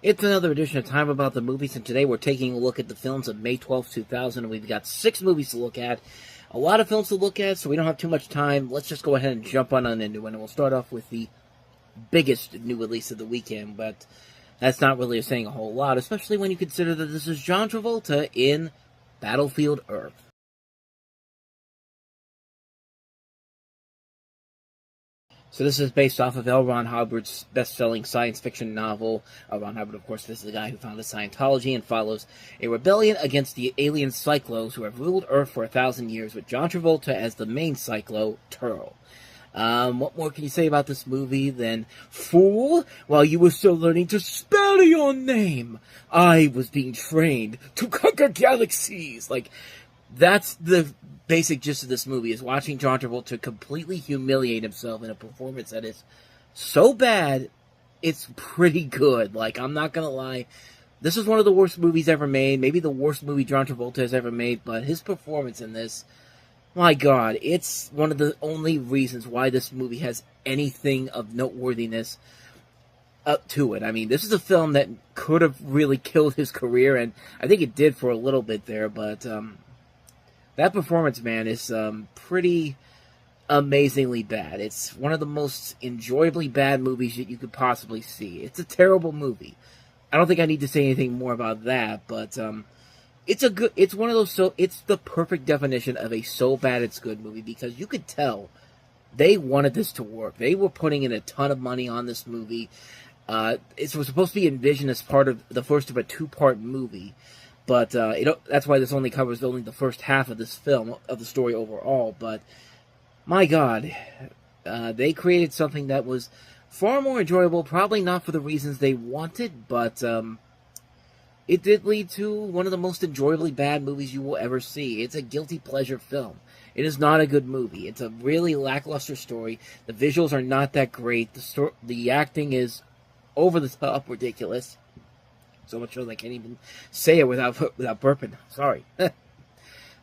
It's another edition of Time About the Movies, and today we're taking a look at the films of May 12th, 2000, and we've got 6 movies to look at. A lot of films to look at, so we don't have too much time. Let's just go ahead and jump on into it, and we'll start off with the biggest new release of the weekend, but that's not really saying a whole lot, especially when you consider that this is John Travolta in Battlefield Earth. So this is based off of L. Ron Hubbard's best-selling science fiction novel. Ron Hubbard, of course, this is the guy who founded Scientology and follows a rebellion against the alien Cyclos who have ruled Earth for 1,000 years, with John Travolta as the main Cyclo, Turl. What more can you say about this movie than, "Fool, while you were still learning to spell your name, I was being trained to conquer galaxies." Like, that's the basic gist of this movie, is watching John Travolta completely humiliate himself in a performance that is so bad, it's pretty good. Like, I'm not gonna lie, this is one of the worst movies ever made, maybe the worst movie John Travolta has ever made, but his performance in this, my God, it's one of the only reasons why this movie has anything of noteworthiness up to it. I mean, this is a film that could have really killed his career, and I think it did for a little bit there, but that performance, man, is pretty amazingly bad. It's one of the most enjoyably bad movies that you could possibly see. It's a terrible movie. I don't think I need to say anything more about that, but it's one of those, it's the perfect definition of a so bad it's good movie, because you could tell they wanted this to work. They were putting in a ton of money on this movie. It was supposed to be envisioned as part of the first of a 2-part movie. But that's why this only covers the first half of this film, of the story overall. But, my God, they created something that was far more enjoyable, probably not for the reasons they wanted, but it did lead to one of the most enjoyably bad movies you will ever see. It's a guilty pleasure film. It is not a good movie. It's a really lackluster story. The visuals are not that great. The acting is over the top ridiculous. So much so that I can't even say it without burping. Sorry.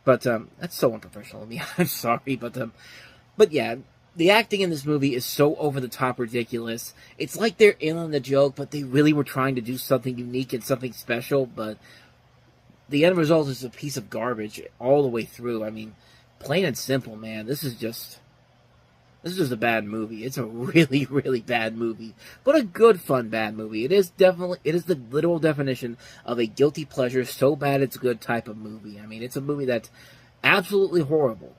But that's so unprofessional of me. I'm sorry, but yeah, the acting in this movie is so over the top ridiculous. It's like they're in on the joke, but they really were trying to do something unique and something special, but the end result is a piece of garbage all the way through. I mean, plain and simple, man. This is just a bad movie. It's a really, really bad movie. But a good, fun, bad movie. It is the literal definition of a guilty pleasure, so bad it's good type of movie. I mean, it's a movie that's absolutely horrible.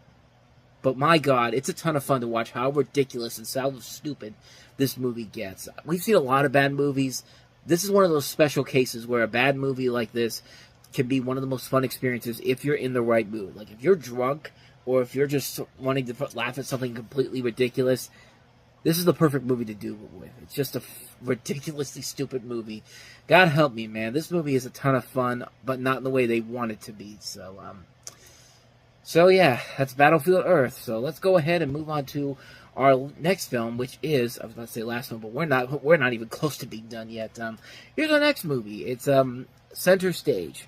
But my God, it's a ton of fun to watch how ridiculous and how stupid this movie gets. We've seen a lot of bad movies. This is one of those special cases where a bad movie like this can be one of the most fun experiences if you're in the right mood. Like, if you're drunk, or if you're just wanting to laugh at something completely ridiculous, this is the perfect movie to do it with. It's just a ridiculously stupid movie. God help me, man. This movie is a ton of fun, but not in the way they want it to be. So yeah, that's Battlefield Earth. So let's go ahead and move on to our next film, which is, I was about to say last one, but we're not even close to being done yet. Here's our next movie. It's Center Stage.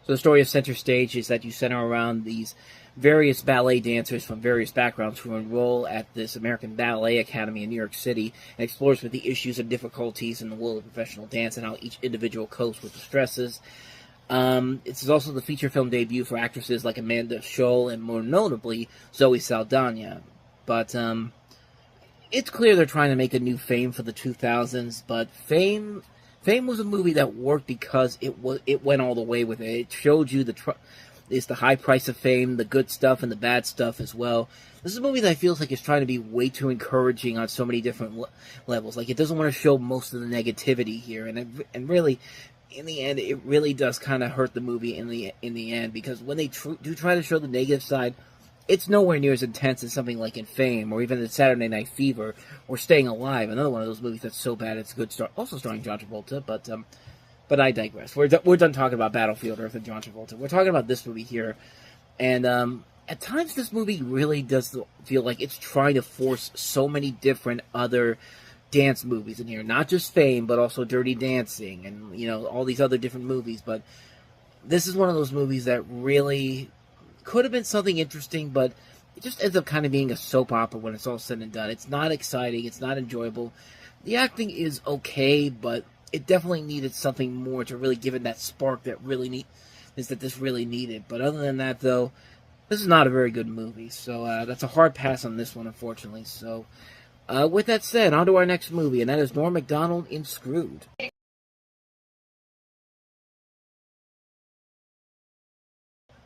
So the story of Center Stage is that you center around these various ballet dancers from various backgrounds who enroll at this American Ballet Academy in New York City, and explores with the issues and difficulties in the world of professional dance and how each individual copes with the stresses. This is also the feature film debut for actresses like Amanda Scholl and, more notably, Zoe Saldana. But it's clear they're trying to make a new Fame for the 2000s, but Fame was a movie that worked because it went all the way with it. It showed you the high price of fame, the good stuff and the bad stuff as well. This is a movie that I feel like is trying to be way too encouraging on so many different levels. Like, it doesn't want to show most of the negativity here, and really, in the end, it really does kind of hurt the movie in the end, because when they do try to show the negative side, it's nowhere near as intense as something like in Fame, or even in Saturday Night Fever, or Staying Alive, another one of those movies that's so bad it's good, also starring John Travolta, but I digress. We're done talking about Battlefield Earth and John Travolta. We're talking about this movie here, and at times this movie really does feel like it's trying to force so many different other dance movies in here, not just Fame, but also Dirty Dancing, and, you know, all these other different movies, but this is one of those movies that really could have been something interesting, but it just ends up kind of being a soap opera when it's all said and done. It's not exciting. It's not enjoyable. The acting is okay, but it definitely needed something more to really give it that spark that this really needed. But other than that, though, this is not a very good movie. So that's a hard pass on this one, unfortunately. So with that said, on to our next movie, and that is Norm Macdonald in Screwed.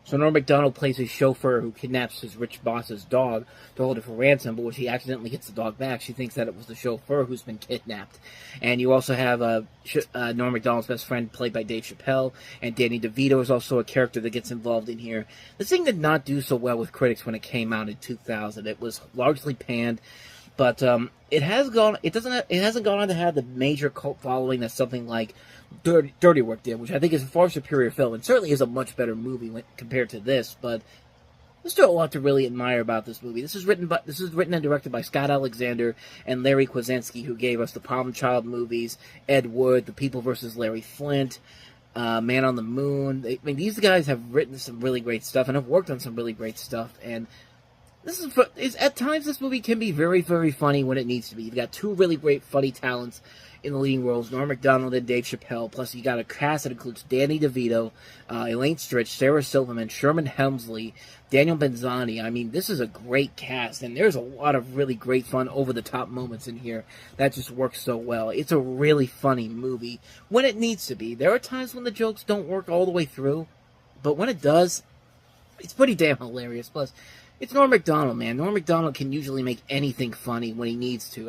So Norm Macdonald plays a chauffeur who kidnaps his rich boss's dog to hold it for ransom, but when she accidentally gets the dog back, she thinks that it was the chauffeur who's been kidnapped. And you also have Norm Macdonald's best friend, played by Dave Chappelle, and Danny DeVito is also a character that gets involved in here. This thing did not do so well with critics when it came out in 2000. It was largely panned, but it hasn't gone on to have the major cult following that something like Dirty Work did, which I think is a far superior film, and certainly is a much better movie compared to this. But there's still a lot to really admire about this movie. This is written and directed by Scott Alexander and Larry Kwasinski, who gave us the Problem Child movies, Ed Wood, The People vs. Larry Flint, Man on the Moon. These guys have written some really great stuff and have worked on some really great stuff. And at times this movie can be very, very funny when it needs to be. You've got two really great funny talents in the leading roles, Norm Macdonald and Dave Chappelle. Plus, you got a cast that includes Danny DeVito, Elaine Stritch, Sarah Silverman, Sherman Hemsley, Daniel Benzani. This is a great cast, and there's a lot of really great fun, over-the-top moments in here that just work so well. It's a really funny movie when it needs to be. There are times when the jokes don't work all the way through, but when it does, it's pretty damn hilarious. Plus, it's Norm Macdonald, man. Norm Macdonald can usually make anything funny when he needs to.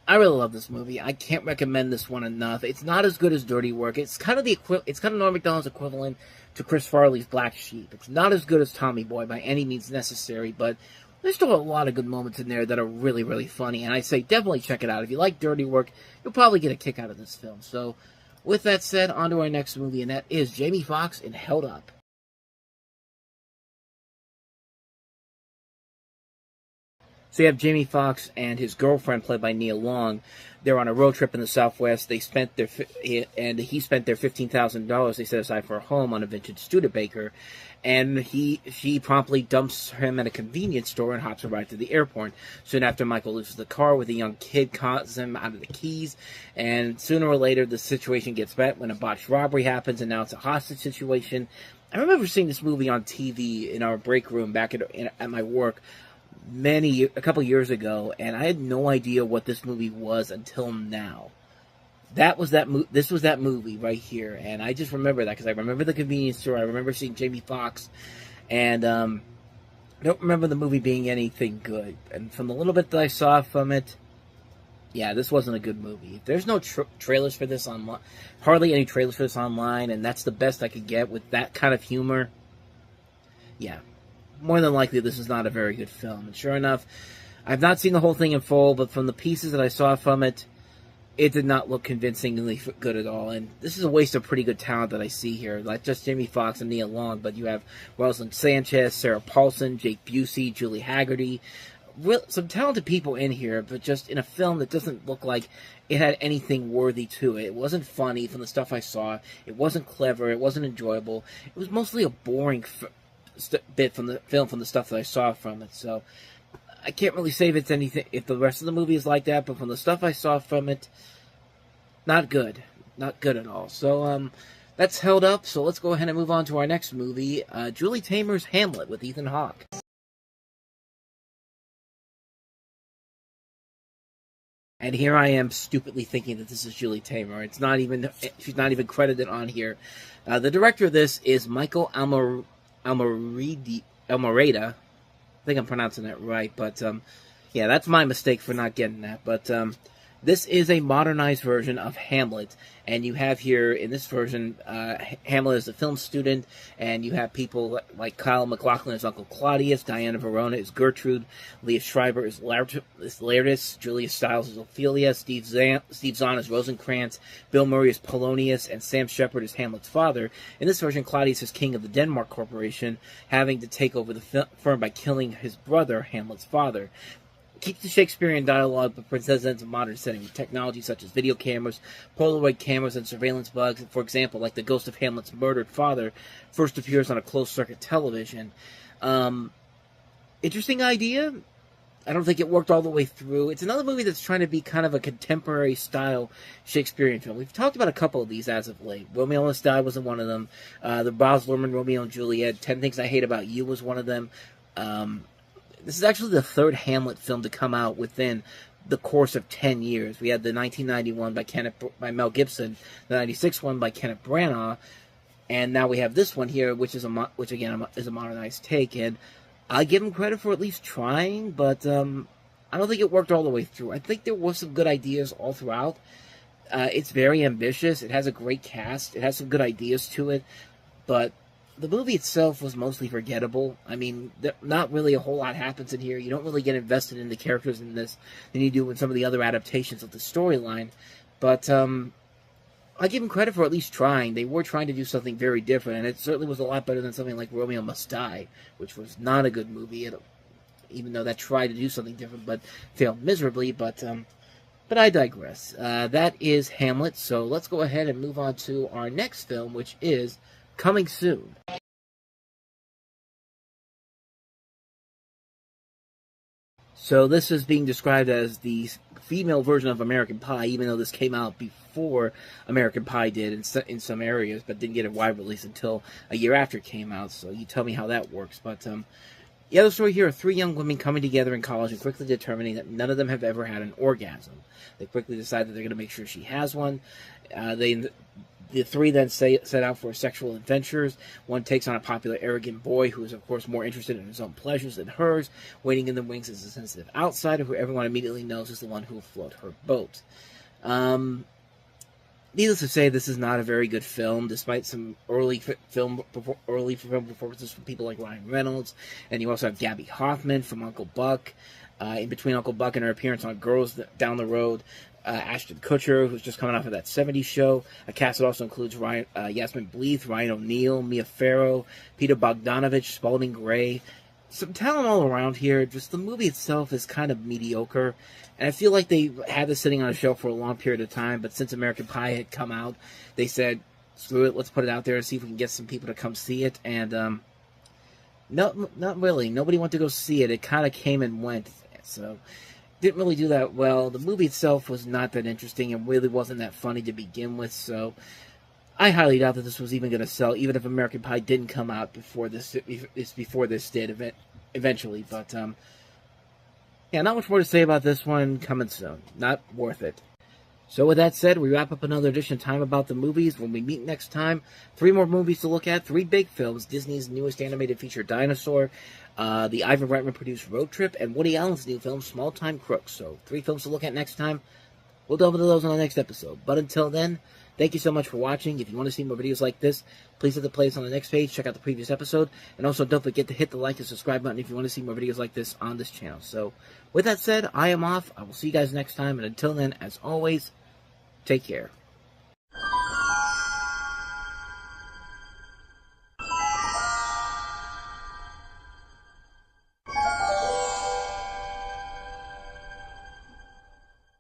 I really love this movie. I can't recommend this one enough. It's not as good as Dirty Work. It's kind of Norm Macdonald's equivalent to Chris Farley's Black Sheep. It's not as good as Tommy Boy by any means necessary, but there's still a lot of good moments in there that are really, really funny. And I say definitely check it out. If you like Dirty Work, you'll probably get a kick out of this film. So, with that said, on to our next movie, and that is Jamie Foxx in Held Up. So you have Jamie Foxx and his girlfriend, played by Nia Long. They're on a road trip in the Southwest. He spent their $15,000 they set aside for a home on a vintage Studebaker, and she promptly dumps him at a convenience store and hops a ride to the airport. Soon after, Michael loses the car with a young kid, causes him out of the keys, and sooner or later the situation gets bad when a botched robbery happens, and now it's a hostage situation. I remember seeing this movie on TV in our break room back at my work a couple years ago, and I had no idea what this movie was until now. This was that movie right here, and I just remember that because I remember the convenience store. I remember seeing Jamie Foxx, and I don't remember the movie being anything good. And from the little bit that I saw from it, yeah, this wasn't a good movie. There's no trailers for this online, hardly any trailers for this online, and that's the best I could get with that kind of humor. Yeah. More than likely, this is not a very good film. And sure enough, I've not seen the whole thing in full, but from the pieces that I saw from it, it did not look convincingly good at all. And this is a waste of pretty good talent that I see here. Not just Jamie Foxx and Nia Long, but you have Rosalind Sanchez, Sarah Paulson, Jake Busey, Julie Haggerty. Some talented people in here, but just in a film that doesn't look like it had anything worthy to it. It wasn't funny from the stuff I saw. It wasn't clever. It wasn't enjoyable. It was mostly a boring bit from the film, from the stuff that I saw from it. So I can't really say if the rest of the movie is like that, but from the stuff I saw from it, not good at all. So that's Held Up. So let's go ahead and move on to our next movie, Julie Taymor's Hamlet with Ethan Hawke. And here I am stupidly thinking that this is Julie Taymor. She's not even credited on here. The director of this is Michael Almereyda. I think I'm pronouncing that right, but yeah, that's my mistake for not getting that. But this is a modernized version of Hamlet, and you have here, in this version, Hamlet is a film student, and you have people like Kyle MacLachlan as Uncle Claudius, Diana Verona as Gertrude, Leah Schreiber as Laertes, Julia Stiles as Ophelia, Steve Zahn as Rosencrantz, Bill Murray as Polonius, and Sam Shepard as Hamlet's father. In this version, Claudius is king of the Denmark Corporation, having to take over the firm by killing his brother, Hamlet's father. Keeps the Shakespearean dialogue, but presents it in a modern setting with technology such as video cameras, Polaroid cameras, and surveillance bugs. For example, like the ghost of Hamlet's murdered father first appears on a closed-circuit television. interesting idea. I don't think it worked all the way through. It's another movie that's trying to be kind of a contemporary style Shakespearean film. We've talked about a couple of these as of late. Romeo Must Die wasn't one of them. The Baz Luhrmann Romeo and Juliet, 10 Things I Hate About You was one of them. This is actually the third Hamlet film to come out within the course of 10 years. We had the 1991 by Mel Gibson, the 96 one by Kenneth Branagh, and now we have this one here, which again is a modernized take. And I give him credit for at least trying, but I don't think it worked all the way through. I think there were some good ideas all throughout. It's very ambitious. It has a great cast. It has some good ideas to it, but the movie itself was mostly forgettable. I mean, not really a whole lot happens in here. You don't really get invested in the characters in this than you do in some of the other adaptations of the storyline. But I give them credit for at least trying. They were trying to do something very different, and it certainly was a lot better than something like Romeo Must Die, which was not a good movie, even though that tried to do something different, but failed miserably. But I digress. That is Hamlet, so let's go ahead and move on to our next film, which is coming soon. So this is being described as the female version of American Pie, even though this came out before American Pie did in some areas, but didn't get a wide release until a year after it came out. So you tell me how that works. But the other story here are three young women coming together in college and quickly determining that none of them have ever had an orgasm. They quickly decide that they're going to make sure she has one. The three then set out for sexual adventures. One takes on a popular, arrogant boy who is, of course, more interested in his own pleasures than hers. Waiting in the wings is a sensitive outsider who everyone immediately knows is the one who will float her boat. Needless to say, this is not a very good film, despite some early film performances from people like Ryan Reynolds. And you also have Gabby Hoffman from Uncle Buck. In between Uncle Buck and her appearance on Girls Down the Road, Ashton Kutcher, who's just coming off of that 70s show. A cast that also includes Yasmin Bleeth, Ryan O'Neal, Mia Farrow, Peter Bogdanovich, Spalding Gray. Some talent all around here. Just the movie itself is kind of mediocre. And I feel like they had this sitting on a shelf for a long period of time, but since American Pie had come out, they said, screw it, let's put it out there and see if we can get some people to come see it. And no, not really. Nobody went to go see it. It kind of came and went. So didn't really do that well. The movie itself was not that interesting and really wasn't that funny to begin with, so I highly doubt that this was even going to sell, even if American Pie didn't come out before this did eventually. But yeah, not much more to say about this one. Coming soon. Not worth it. So with that said, we wrap up another edition of Time About the Movies. When we meet next time, 3 more movies to look at, 3 big films, Disney's newest animated feature, Dinosaur, the Ivan Reitman-produced Road Trip, and Woody Allen's new film, Small Time Crooks. So 3 films to look at next time. We'll delve into those on the next episode. But until then, thank you so much for watching. If you want to see more videos like this, please hit the playlist on the next page. Check out the previous episode. And also don't forget to hit the like and subscribe button if you want to see more videos like this on this channel. So with that said, I am off. I will see you guys next time. And until then, as always, take care.